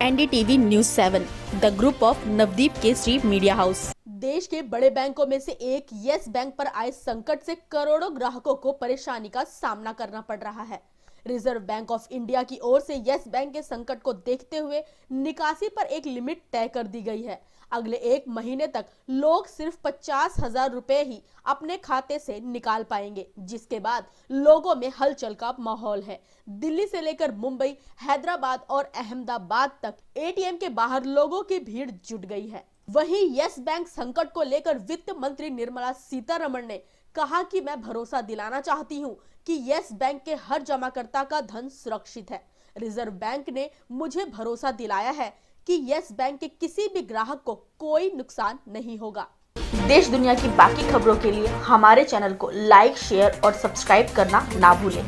NDTV news 7, the group of Navdeep Kesari media house. देश के बड़े बैंकों में से एक यस बैंक पर आए संकट से करोड़ों ग्राहकों को परेशानी का सामना करना पड़ रहा है। रिजर्व बैंक ऑफ इंडिया की ओर से यस बैंक के संकट को देखते हुए निकासी पर एक लिमिट तय कर दी गई है। अगले एक महीने तक लोग सिर्फ 50,000 रुपए ही अपने खाते से निकाल पाएंगे, जिसके बाद लोगों में हलचल का माहौल है। दिल्ली से लेकर मुंबई, हैदराबाद और अहमदाबाद तक एटीएम के बाहर लोगों की भीड़ जुट गई है। वहीं यस बैंक संकट को लेकर वित्त मंत्री निर्मला सीतारमण ने कहा कि मैं भरोसा दिलाना चाहती हूं कि यस बैंक के हर जमाकर्ता का धन सुरक्षित है। रिजर्व बैंक ने मुझे भरोसा दिलाया है कि यस बैंक के किसी भी ग्राहक को कोई नुकसान नहीं होगा। देश दुनिया की बाकी खबरों के लिए हमारे चैनल को लाइक, शेयर और सब्सक्राइब करना ना भूलें।